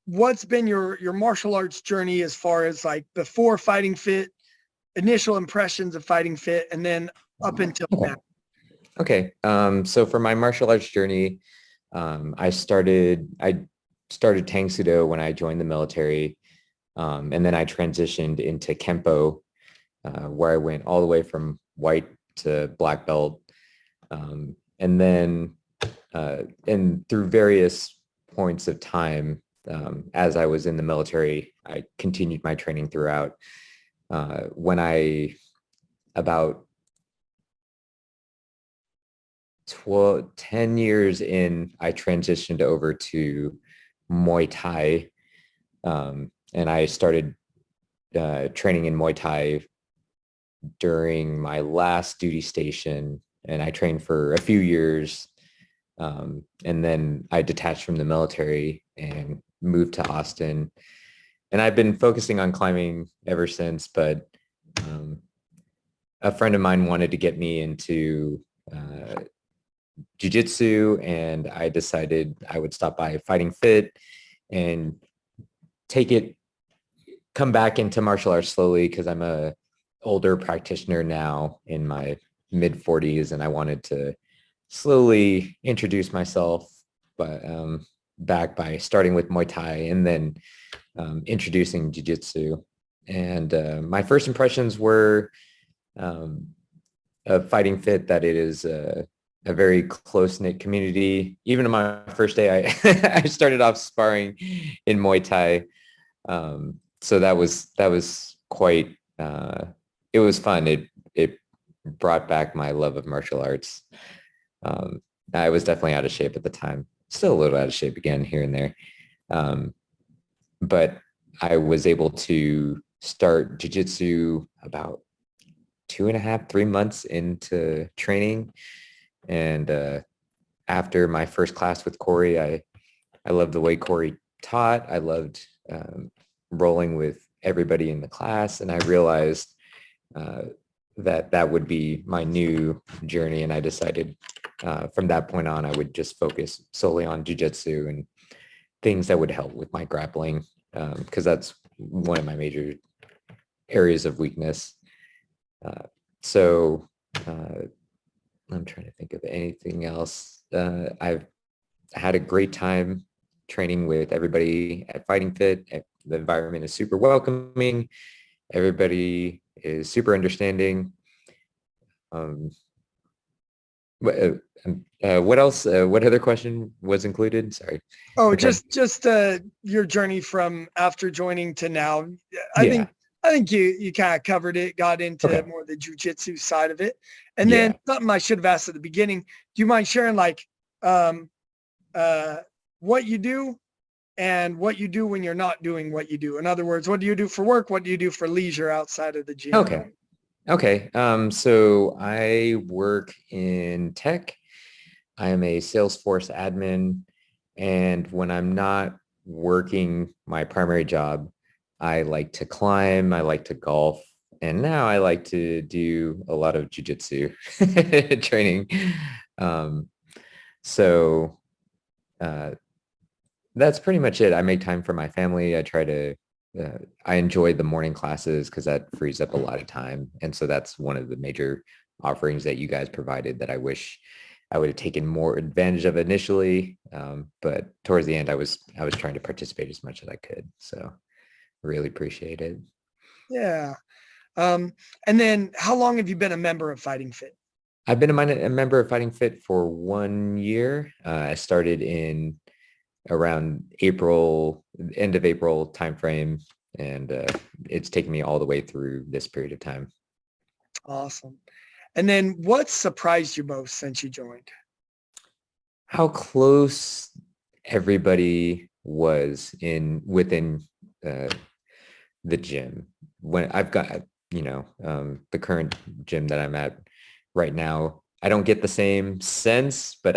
what's been your martial arts journey as far as like before Fighting Fit, initial impressions of Fighting Fit, and then up until now? Okay. So for my martial arts journey, I started Tang Soo Do when I joined the military. And then I transitioned into Kempo, where I went all the way from white to black belt. And then, and through various points of time, as I was in the military, I continued my training throughout. When I, about 10 years in, I transitioned over to Muay Thai. And I started training in Muay Thai during my last duty station. And I trained for a few years. And then I detached from the military and moved to Austin. And I've been focusing on climbing ever since, but a friend of mine wanted to get me into jiu-jitsu, and I decided I would stop by Fighting Fit and come back into martial arts slowly, because I'm a older practitioner now in my mid 40s, and I wanted to slowly introduce myself, but back by starting with Muay Thai and then introducing jiu-jitsu. And my first impressions were of Fighting Fit, that it is a very close-knit community. Even on my first day, I started off sparring in Muay Thai. So that was quite, it was fun. It brought back my love of martial arts. I was definitely out of shape at the time, still a little out of shape again here and there. But I was able to start jiu-jitsu about 2.5, 3 months into training. And after my first class with Corey, I loved the way Corey taught. I loved rolling with everybody in the class. And I realized that would be my new journey. And I decided from that point on, I would just focus solely on jiu-jitsu and things that would help with my grappling, because that's one of my major areas of weakness. So I'm trying to think of anything else. I've had a great time training with everybody at Fighting Fit. The environment is super welcoming. Everybody is super understanding. What else? What other question was included? Sorry. Oh, just your journey from after joining to now. I think you kind of covered it, got into more of the jujitsu side of it. And then something I should have asked at the beginning, do you mind sharing like what you do and what you do when you're not doing what you do? In other words, what do you do for work? What do you do for leisure outside of the gym? Okay. So I work in tech. I am a Salesforce admin. And when I'm not working my primary job, I like to climb, I like to golf, and now I like to do a lot of jiu-jitsu training. So that's pretty much it. I make time for my family. I enjoy the morning classes because that frees up a lot of time. And so that's one of the major offerings that you guys provided that I wish I would have taken more advantage of initially. But towards the end, I was trying to participate as much as I could. So really appreciate it. Yeah. And then how long have you been a member of Fighting Fit? I've been a member of Fighting Fit for 1 year. I started in around end of April timeframe, and it's taken me all the way through this period of time. Awesome. And then what surprised you most since you joined? How close everybody was within the gym. When I've got, the current gym that I'm at right now, I don't get the same sense, but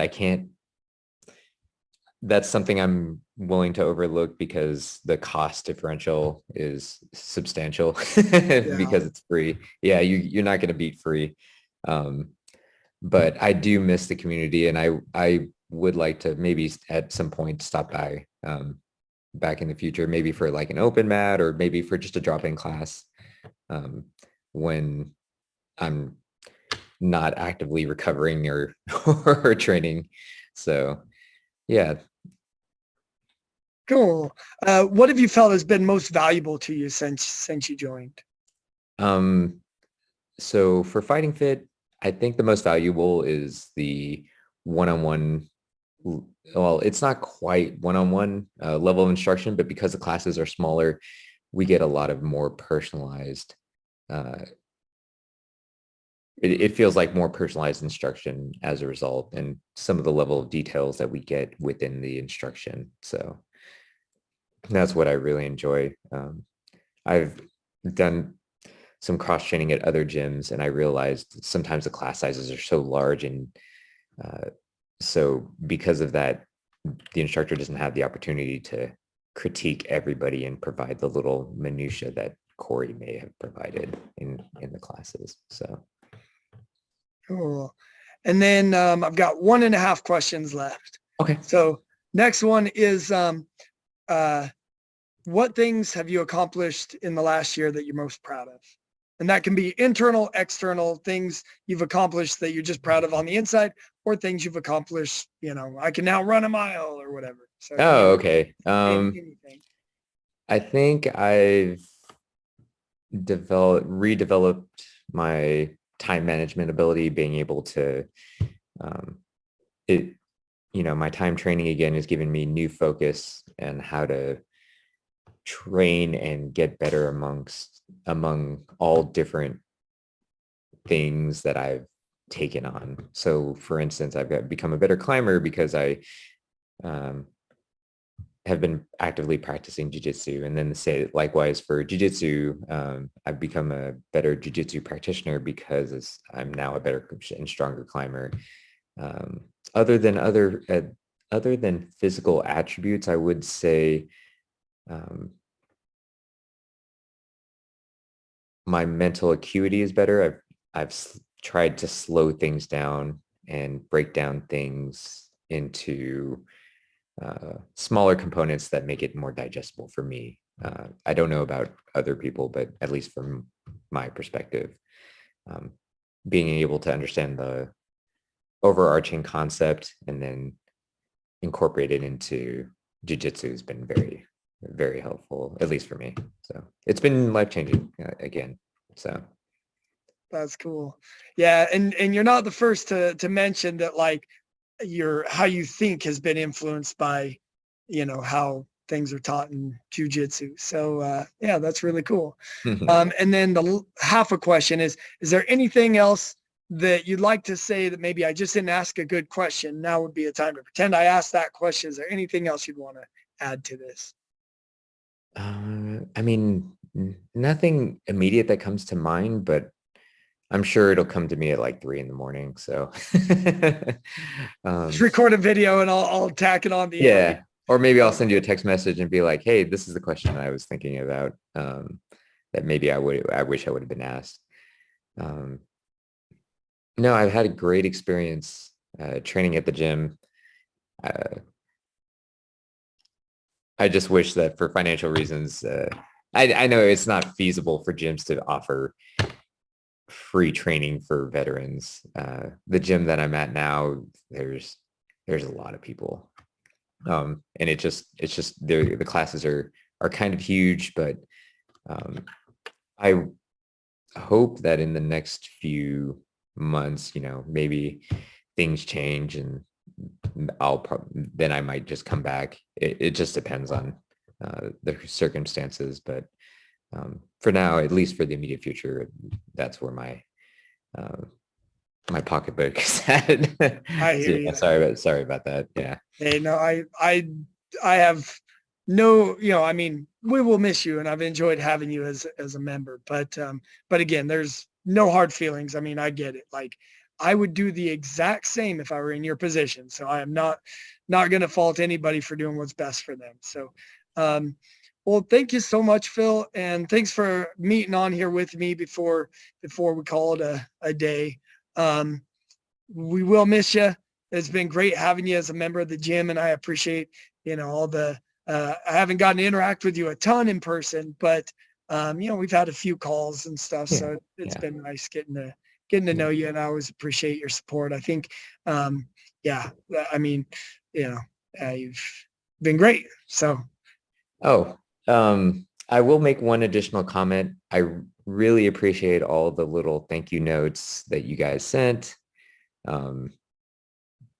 that's something I'm willing to overlook because the cost differential is substantial because it's free. Yeah, you're not going to beat free. But I do miss the community, and I would like to maybe at some point stop by back in the future, maybe for like an open mat or maybe for just a drop-in class when I'm not actively recovering or or training. So yeah. Cool. What have you felt has been most valuable to you since you joined? So for Fighting Fit, I think the most valuable is the one-on-one. Well, it's not quite one-on-one level of instruction, but because the classes are smaller, we get a lot of more personalized. Uh, it feels like more personalized instruction as a result, and some of the level of details that we get within the instruction. So that's what I really enjoy. I've done some cross training at other gyms, and I realized sometimes the class sizes are so large, and so because of that, the instructor doesn't have the opportunity to critique everybody and provide the little minutia that Corey may have provided in the classes. So Cool. And then I've got 1.5 questions left. okay. So next one is what things have you accomplished in the last year that you're most proud of? And that can be internal, external things you've accomplished that you're just proud of on the inside, or things you've accomplished, I can now run a mile or whatever. So okay. anything. I think I've redeveloped my time management ability, being able to my time training again has given me new focus and how to train and get better among all different things that I've taken on. So for instance, become a better climber because I have been actively practicing jiu-jitsu, and then say likewise for jiu-jitsu, I've become a better jiu-jitsu practitioner because I'm now a better and stronger climber. Other than physical attributes, I would say my mental acuity is better. I've tried to slow things down and break down things into smaller components that make it more digestible for me. I don't know about other people, but at least from my perspective, being able to understand the overarching concept and then incorporate it into jiu-jitsu has been very, very helpful, at least for me. So it's been life-changing again. So that's cool. Yeah. And you're not the first to mention that, like, how you think has been influenced by, how things are taught in jiu-jitsu. So yeah, that's really cool. And then the half a question is there anything else that you'd like to say that maybe I just didn't ask a good question? Now would be a time to pretend I asked that question. Is there anything else you'd want to add to this? I mean, nothing immediate that comes to mind, but I'm sure it'll come to me at like 3 a.m. So just record a video and I'll tack it on the yeah. end. Or maybe I'll send you a text message and be like, hey, this is the question I was thinking about that maybe I wish I would have been asked. No, I've had a great experience training at the gym. I just wish that for financial reasons, I know it's not feasible for gyms to offer free training for veterans. The gym that I'm at now, there's a lot of people. And it's just the classes are kind of huge, but I hope that in the next few months, maybe things change and then I might just come back. It just depends on the circumstances, but for now, at least for the immediate future, that's where my pocketbook is at. I hear you. Sorry about that. Yeah. Hey, no, I have no, I mean, we will miss you, and I've enjoyed having you as a member. But again, there's no hard feelings. I mean, I get it. Like, I would do the exact same if I were in your position. So I am not going to fault anybody for doing what's best for them. So, well, thank you so much, Phil, and thanks for meeting on here with me before we call it a day. We will miss you. It's been great having you as a member of the gym, and I appreciate, all the I haven't gotten to interact with you a ton in person, but we've had a few calls and stuff. Yeah. So it's been nice getting to know you, and I always appreciate your support. I think, I mean, you've been great. So. Oh, I will make one additional comment. I really appreciate all the little thank you notes that you guys sent.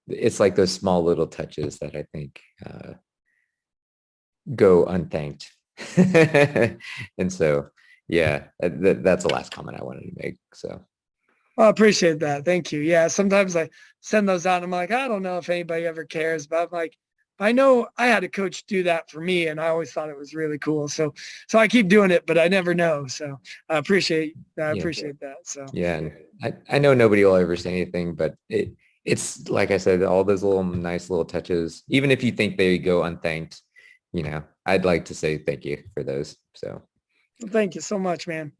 It's like those small little touches that I think go unthanked. And so, yeah, that's the last comment I wanted to make. So. Well, I appreciate that. Thank you. Yeah, sometimes I send those out and I'm like, I don't know if anybody ever cares, but I'm like, I know I had a coach do that for me, and I always thought it was really cool. So I keep doing it, but I never know. So I appreciate that. So yeah, and I know nobody will ever say anything, but it's like I said, all those little nice little touches, even if you think they go unthanked, I'd like to say thank you for those. So thank you so much, man.